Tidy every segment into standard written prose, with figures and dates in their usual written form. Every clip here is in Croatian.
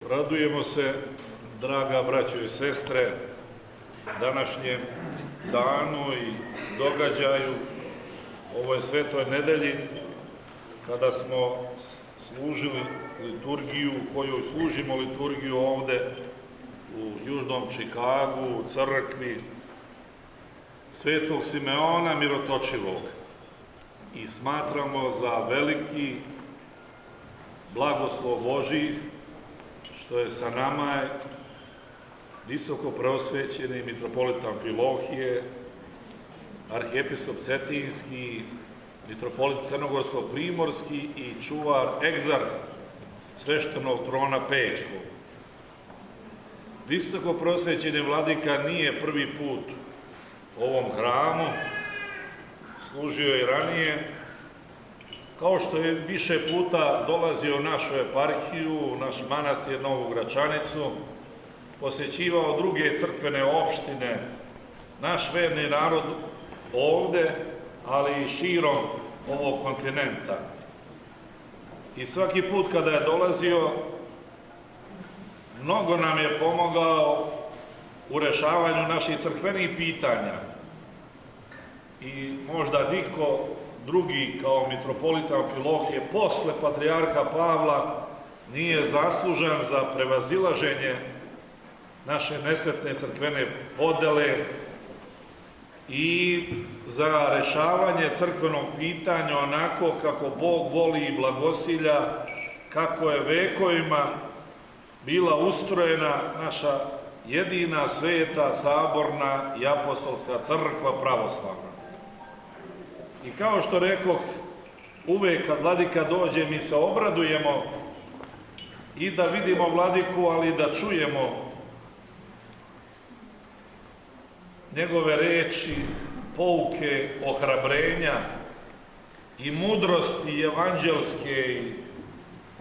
Radujemo se, draga braćo i sestre, današnjem danu i događaju, ovoj svetoj nedelji, kada smo služili liturgiju, koju služimo liturgiju ovde u Južnom Čikagu, u crkvi Svetog Simeona Mirotočivog. I smatramo za veliki blagoslov Božji što je sa nama visoko preosvećeni mitropolit Amfilohije, arhijepiskop Cetinski, mitropolit Crnogorsko-Primorski i čuvar egzarh sveštenog trona Pećkog. Visoko preosvećeni vladika nije prvi put u ovom hramu, služio je i ranije, kao što je više puta dolazio u našu eparhiju, u naš manastir Novu Gračanicu, posjećivao druge crkvene opštine, naš verni narod ovde, ali i širom ovog kontinenta. I svaki put kada je dolazio, mnogo nam je pomogao u rešavanju naših crkvenih pitanja. I možda niko drugi kao mitropolita Amfilohije posle patrijarha Pavla nije zaslužan za prevazilaženje naše nesretne crkvene podele i za rešavanje crkvenog pitanja onako kako Bog voli i blagosilja, kako je vekovima bila ustrojena naša jedina sveta, saborna i apostolska crkva pravoslavna. I kao što rekoh, uvek kad vladika dođe mi se obradujemo i da vidimo vladiku, ali da čujemo njegove reči, pouke, ohrabrenja i mudrosti evanđelske i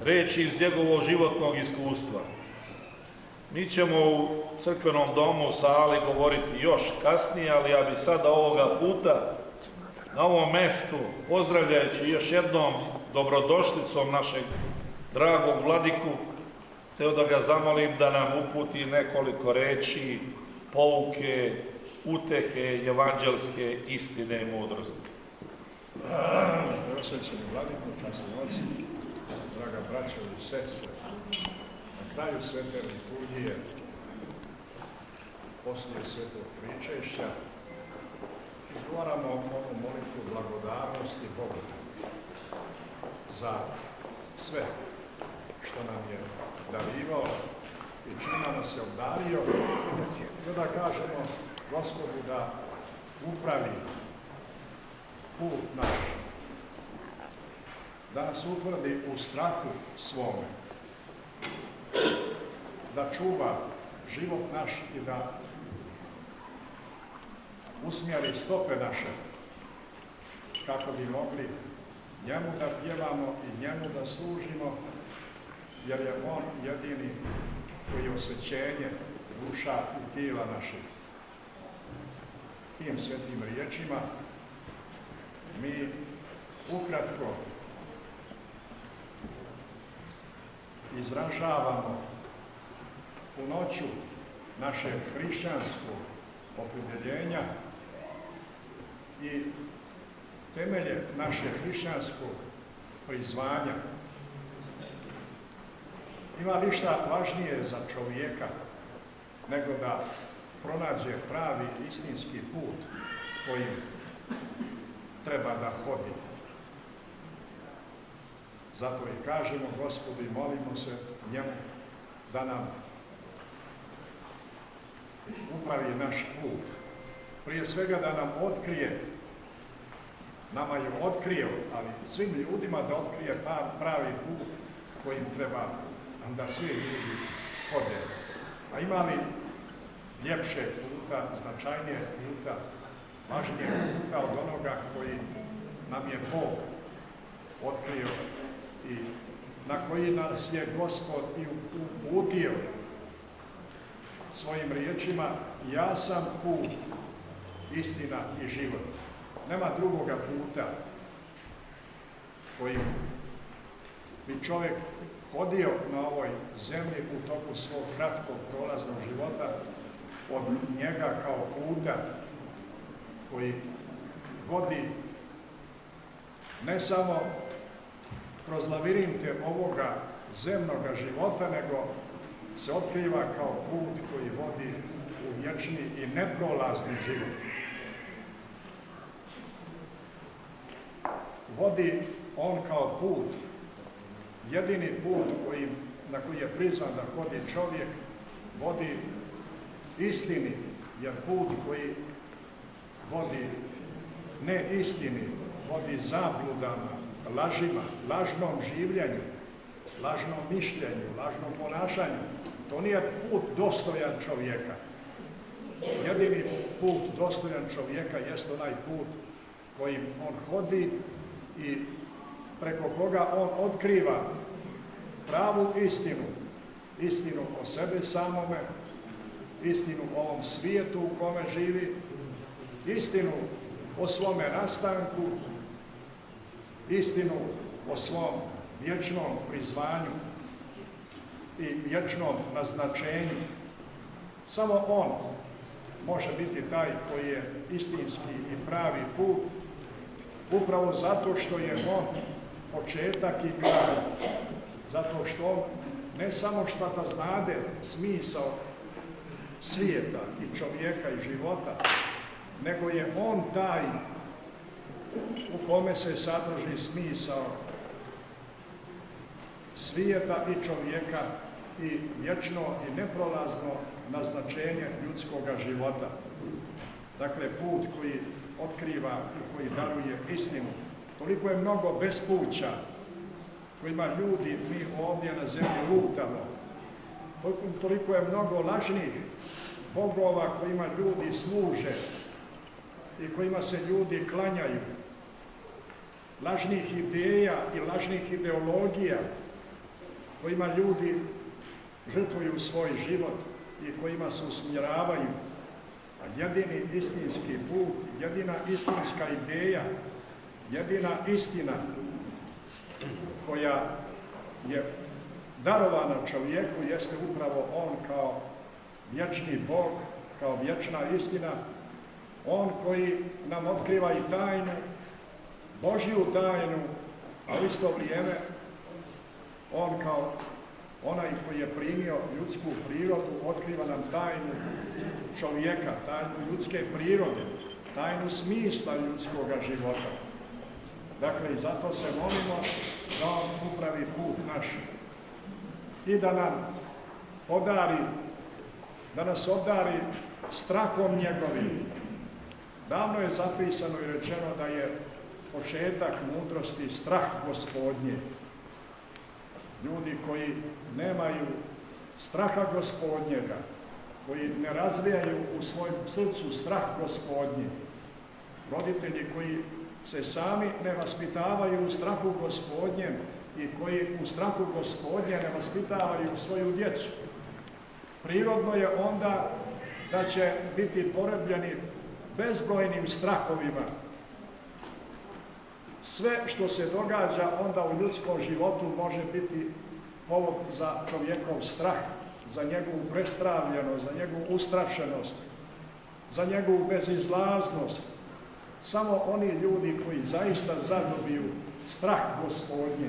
reči iz njegovog životnog iskustva. Mi ćemo u crkvenom domu u sali govoriti još kasnije, ali ja bi sada ovoga puta na ovom mestu, pozdravljajući još jednom dobrodošlicom našeg dragog vladiku, teo da ga zamolim da nam uputi nekoliko reči, pouke, utehe, evanđelske istine i mudrosti. Preosvećeni vladiku, časni oci, draga braćo i sestre, na kraju svete liturgije, poslije svetog pričešća, izgovaramo ovu molitvu blagodarnosti Bogu za sve što nam je darivao i čime nas je obdario, i da kažemo Gospodu da upravi put naš, da nas utvrdi u strahu svome, da čuva život naš i da usmjeri stope naše, kako bi mogli njemu da pjevamo i njemu da služimo, jer je on jedini koji je osvećenje duša i tijela naših. Tim svetim riječima mi ukratko izražavamo punoću našeg hrišćanskog opredjeljenja i temelje našeg hrišćanskog prizvanja. Ima ništa važnije za čovjeka nego da pronađe pravi istinski put kojim treba da hodi. Zato i kažemo Gospodu i molimo se njemu da nam upravi naš put. Prije svega da nam otkrije, nama je otkrio, ali svim ljudima da otkrije pravi put kojim treba da svi ljudi hode. A ima li ljepše puta, značajnije puta, važnije puta od onoga koji nam je Bog otkrio i na koji nas je Gospod i uputio svojim riječima: ja sam put, istina i život. Nema drugoga puta kojim bi čovjek hodio na ovoj zemlji u toku svog kratkog prolaznog života, od njega kao puta koji vodi ne samo kroz lavirinte ovoga zemnoga života, nego se otkriva kao put koji vodi u vječni i neprolazni život. Vodi on kao put, jedini put na koji je prizvan da hodi čovjek, vodi istini, jer put koji vodi ne istini, vodi zabludama, lažima, lažnom življenju, lažnom mišljenju, lažnom ponašanju. To nije put dostojan čovjeka. Jedini put dostojan čovjeka jest onaj put kojim on hodi i preko koga on otkriva pravu istinu, istinu o sebi samome, istinu o ovom svijetu u kome živi, istinu o svome nastanku, istinu o svom vječnom prizvanju i vječnom naznačenju. Samo on može biti taj koji je istinski i pravi put, upravo zato što je on početak i kraj, zato što on ne samo što da znade smisao svijeta i čovjeka i života, nego je on taj u kome se sadrži smisao svijeta i čovjeka i vječno i neprolazno naznačenje ljudskoga života. Dakle, put koji otkriva i koji daruje istinu. Toliko je mnogo bespuća kojima ljudi mi ovdje na zemlji lutamo. Toliko je mnogo lažnih bogova kojima ljudi služe i kojima se ljudi klanjaju. Lažnih ideja i lažnih ideologija kojima ljudi žrtvuju svoj život i kojima se usmjeravaju. A jedini istinski put, jedina istinska ideja, jedina istina koja je darovana čovjeku jeste upravo on kao vječni Bog, kao vječna istina, on koji nam otkriva i tajnu, Božju tajnu, a u isto vrijeme on kao onaj koji je primio ljudsku prirodu, otkriva nam tajnu čovjeka, tajnu ljudske prirode, tajnu smisla ljudskoga života. Dakle, i zato se molimo da on upravi put naš i da nam podari, da nas obdari strahom njegovim. Davno je zapisano i rečeno da je početak mudrosti strah Gospodnje. Ljudi koji nemaju straha Gospodnjega, koji ne razvijaju u svojem srcu strah Gospodnji, roditelji koji se sami ne vaspitavaju u strahu Gospodnjem i koji u strahu Gospodnje ne vaspitavaju svoju djecu, prirodno je onda da će biti porobljeni bezbrojnim strahovima. Sve što se događa onda u ljudskom životu može biti povod za čovjekov strah, za njegovu prestravljenost, za njegovu ustrašenost, za njegovu bezizlaznost. Samo oni ljudi koji zaista zadobiju strah Gospodnji,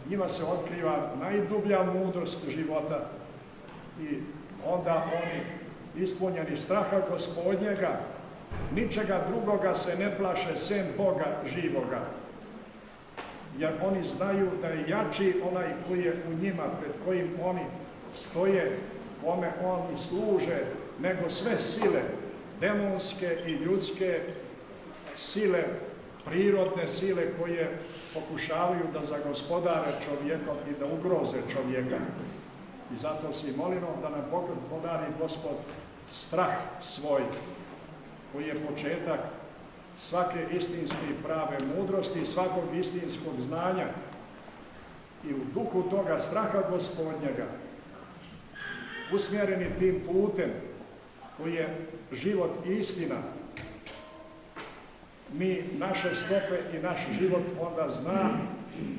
njima se otkriva najdublja mudrost života i onda oni ispunjeni straha Gospodnjega, ničega drugoga se ne plaše sem Boga živoga. Jer oni znaju da je jači onaj koji je u njima, pred kojim oni stoje, kome oni služe, nego sve sile, demonske i ljudske sile, prirodne sile koje pokušavaju da zagospodare čovjekom i da ugroze čovjeka. I zato si molimo da nam podari Gospod strah svoj, koji je početak svake istinske i prave mudrosti, svakog istinskog znanja. I u duhu toga straha Gospodnjega, usmjereni tim putem koji je život i istina, mi naše stope i naš život onda zna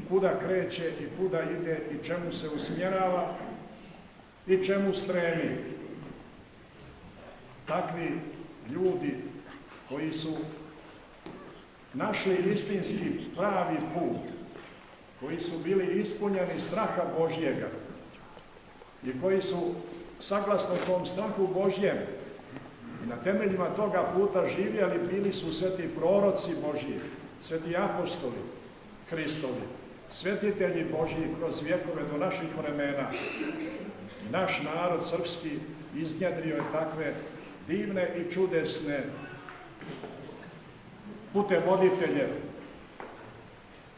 kuda kreće i kuda ide i čemu se usmjerava i čemu stremi. Takvi ljudi koji su našli istinski pravi put, koji su bili ispunjeni straha Božjega i koji su saglasno tom strahu Božjem i na temeljima toga puta živjeli, bili su sveti proroci Božji, sveti apostoli Hristovi, svetitelji Božji kroz vjekove do naših vremena. Naš narod srpski iznjedrio je takve divne i čudesne putevoditelje,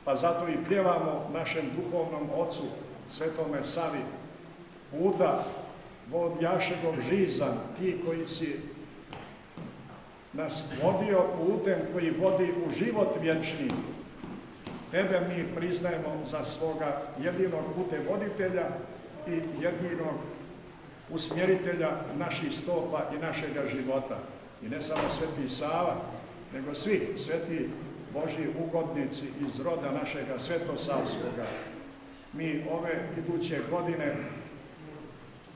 pa zato i pjevamo našem duhovnom ocu, svetome Savi, puta vodjašegov žizan, ti koji si nas vodio putem koji vodi u život vječni. Tebe mi priznajemo za svoga jedinog putevoditelja i jedinog usmjeritelja naših stopa i našega života. I ne samo sveti Sava, nego svi sveti Božji ugodnici iz roda našega svetosavskoga. Mi ove iduće godine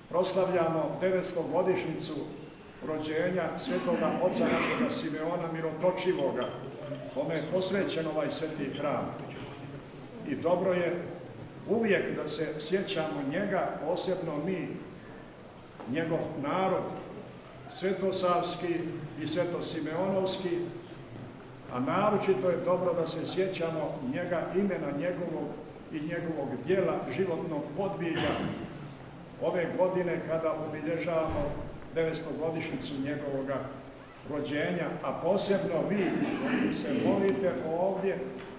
proslavljamo 900. godišnjicu rođenja svetoga oca našega Simeona Mirotočivoga, kome je posvećen ovaj sveti hram. I dobro je uvijek da se sjećamo njega, posebno mi, njegov narod, svetosavski i svetosimeonovski, a naročito je dobro da se sjećamo njega, imena njegovog i njegovog djela, životnog podviga ove godine kada obilježavamo 900. godišnjicu njegovoga rođenja, a posebno vi koji se molite ovdje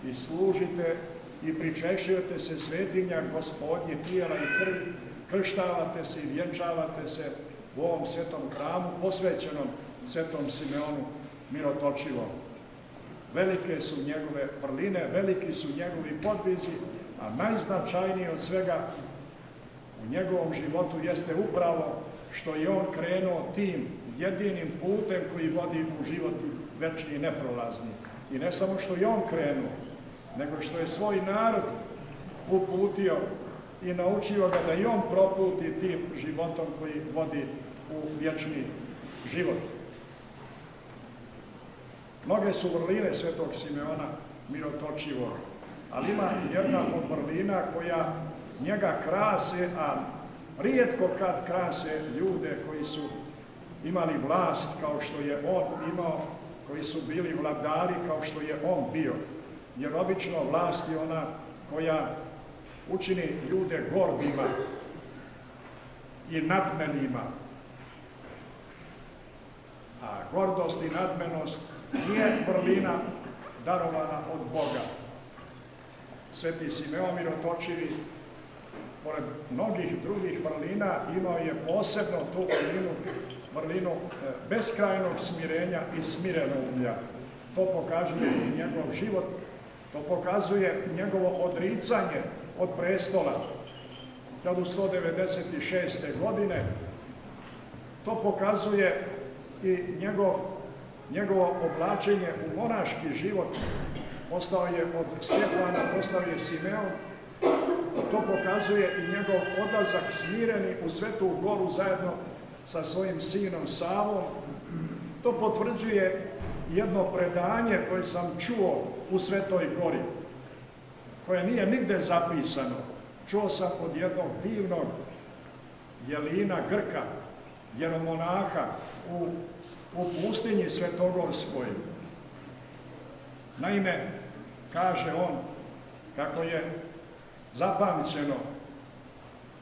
i služite i pričešćujete se svetinja Gospodnje tijela i krvi, krštavate se i vjenčavate se u ovom svetom hramu posvećenom svetom Simeonu Mirotočivom. Velike su njegove vrline, veliki su njegovi podvizi, a najznačajniji od svega u njegovom životu jeste upravo što je on krenuo tim jedinim putem koji vodi u život večni i neprolazni. I ne samo što je on krenuo, nego što je svoj narod uputio i naučio ga da i on proputi tim životom koji vodi u vječni život. Mnoge su vrline svetog Simeona Mirotočivog, ali ima jedna od vrlina koja njega krase, a rijetko kad krase ljude koji su imali vlast kao što je on imao, koji su bili vladari kao što je on bio. Jer obično vlast je ona koja učini ljude gordima i nadmenima. A gordost i nadmenost nije vrlina darovana od Boga. Sveti Simeon Mirotočivi, pored mnogih drugih vrlina, imao je posebno tu vrlinu beskrajnog smirenja i smirenouglja. To pokazuje i njegov život, to pokazuje njegovo odricanje od prestola 1196. godine. To pokazuje i njegovo oblačenje u monaški život. Postao je od Stjepana, postao je Simeon. To pokazuje i njegov odlazak smireni u Svetu Goru zajedno sa svojim sinom Savom. To potvrđuje jedno predanje koje sam čuo u Svetoj Gori, koje nije nigde zapisano. Čuo sam od jednog divnog jelina Grka, jeromonaha u pustinji Svetogorskoj. Naime, kaže on, kako je zapamćeno,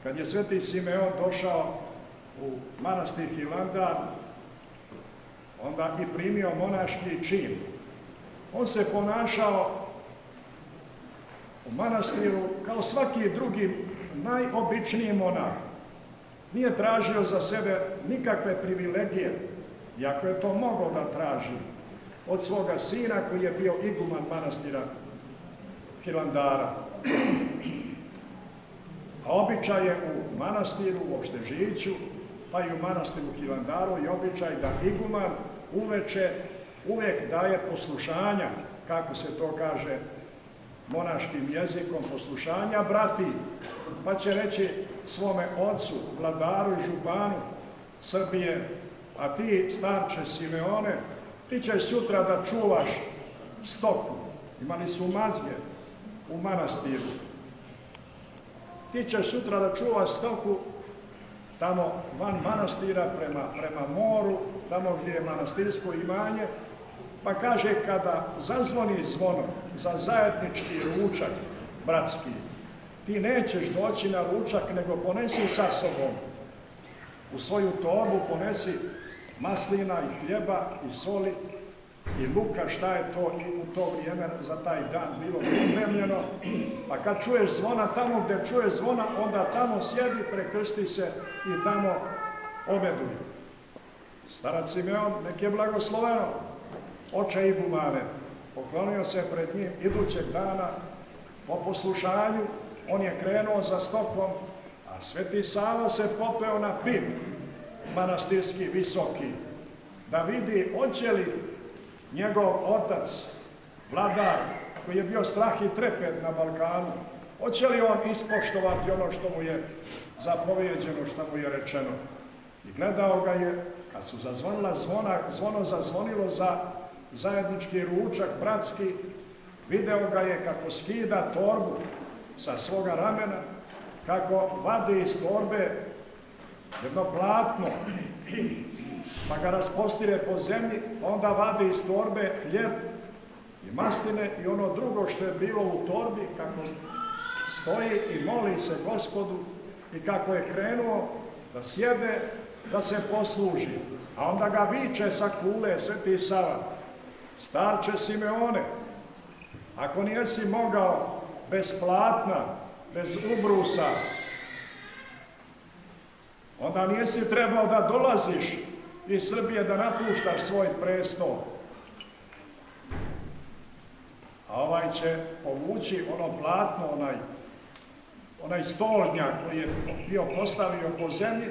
kad je sveti Simeon došao u manastir Hilandar, onda i primio monaški čin. On se ponašao u manastiru kao svaki drugi najobičniji monah. Nije tražio za sebe nikakve privilegije, iako je to mogao da traži od svoga sina koji je bio iguman manastira Hilandara. A običaj je u manastiru, uopšte Žiću, pa i u manastiru Hilandaru i običaj da iguman uveče uvijek daje poslušanja, kako se to kaže, monaškim jezikom poslušanja brati, pa će reći svome ocu, vladaru i županu Srbije, a ti, starče Simeone, ti ćeš sutra da čuvaš stoku. Imali su mazge u manastiru. Ti ćeš sutra da čuvaš stoku tamo van manastira prema moru, tamo gdje je manastirsko imanje, pa kaže kada zazvoni zvono za zajednički ručak bratski, ti nećeš doći na ručak, nego ponesi sa sobom u svoju torbu, ponesi maslina i hljeba i soli i luka, šta je to u to vrijeme za taj dan bilo pripremljeno, pa kad čuješ zvona, tamo gdje čuješ zvona, onda tamo sjedi, prekrsti se i tamo obeduj. Starac Simeon, nek je blagosloveno, oče igumane, poklonio se pred njim idućeg dana po poslušanju, on je krenuo za stokom, a Sveti Sava se popeo na pir manastirski visoki, da vidi hoće li njegov otac, vladar, koji je bio strah i trepet na Balkanu, hoće li on ispoštovati ono što mu je zapovjeđeno, što mu je rečeno. I gledao ga je, kad su zazvonila zvono zazvonilo za zajednički ručak bratski, video ga je kako skida torbu sa svoga ramena, kako vadi iz torbe jedno platno, pa ga raspostire po zemlji, onda vadi iz torbe hljeb i masline i ono drugo što je bilo u torbi, kako stoji i moli se Gospodu i kako je krenuo da sjede, da se posluži. A onda ga viče sa kule Sveti Sava, starče Simeone, ako nisi mogao bez platna, bez ubrusa, onda nisi trebao da dolaziš iz Srbije da napuštaš svoj prestol. A ovaj će povući ono platno, onaj stolnjak koji je bio postavio po zemlji,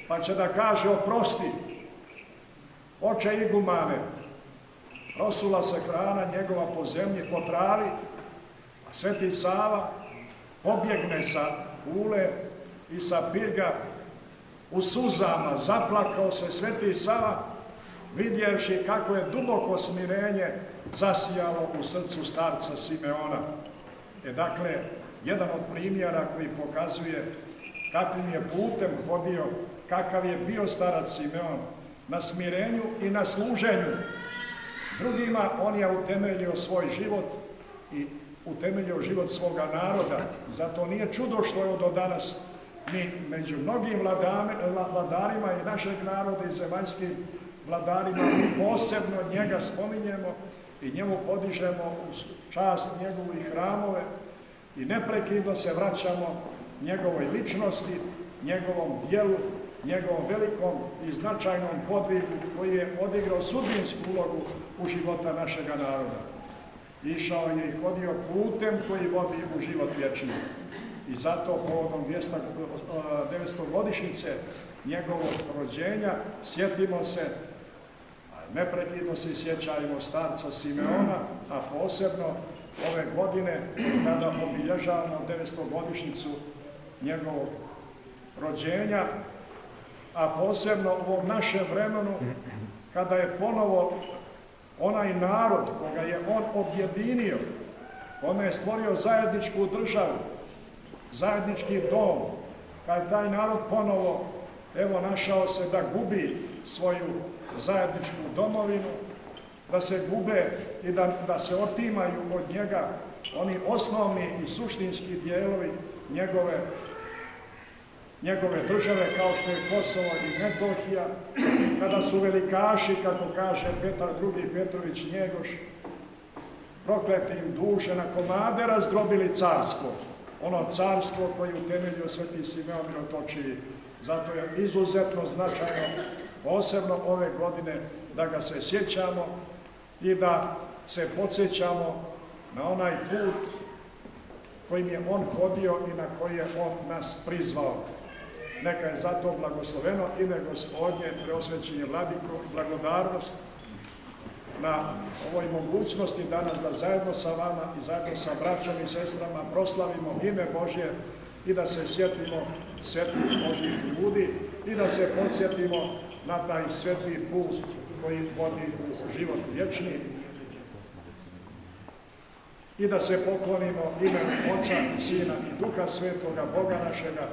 pa će da kaže oprosti, oče igumane, prosula se hrana njegova po zemlji, po travi, a Sveti Sava pobjegne sa kule i sa pirga, u suzama zaplakao se Sveti Sava, vidjevši kako je duboko smirenje zasijalo u srcu starca Simeona. Dakle, jedan od primjera koji pokazuje kakvim je putem hodio, kakav je bio starac Simeon, na smirenju i na služenju drugima, on je utemeljio svoj život i utemeljio život svoga naroda. Zato nije čudo što je do danas mi među mnogim vladarima i našeg naroda i zemaljskim vladarima mi posebno njega spominjemo i njemu podižemo u čast njegovu i hramove i neprekidno se vraćamo njegovoj ličnosti, njegovom dijelu, njegovom velikom i značajnom podvigu koji je odigrao sudbinsku ulogu u života našega naroda. Išao je i hodio putem koji vodi u život vječni. I zato povodom 900-godišnjice njegovog rođenja sjetimo se, neprekidno se sjećajmo starca Simeona, a posebno ove godine kada obilježavamo 900-godišnjicu njegovog rođenja, a posebno u ovom našem vremenu kada je ponovo onaj narod koga je on objedinio, on je stvorio zajedničku državu, zajednički dom, kad taj narod ponovo našao se da gubi svoju zajedničku domovinu, da se gube i da se otimaju od njega oni osnovni i suštinski dijelovi njegove države kao što je Kosovo i Metohija, kada su velikaši, kako kaže Petar II. Petrović Njegoš, prokleti im duše na komade razdrobili carstvo. Ono carstvo koje utemeljio Sveti Simeon Mirotočivi. Zato je izuzetno značajno, posebno ove godine, da ga se sjećamo i da se podsjećamo na onaj put kojim je on hodio i na koji je on nas prizvao. Neka je zato blagosloveno ime Gospodnje, preosvećenje Vladiko, blagodarnost na ovoj mogućnosti danas da zajedno sa vama i zajedno sa braćom i sestrama proslavimo ime Božje i da se sjetimo svetih Božjih ljudi i da se podsjetimo na taj sveti put koji vodi u život vječni i da se poklonimo imenu Oca i Sina i Duha Svetoga, Boga našega,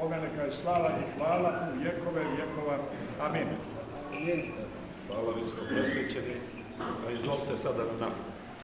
kome neka je slava i hvala u vjekove vjekova. Amin. Hvala, vi smo presvećeni. Izvolite sada na nama.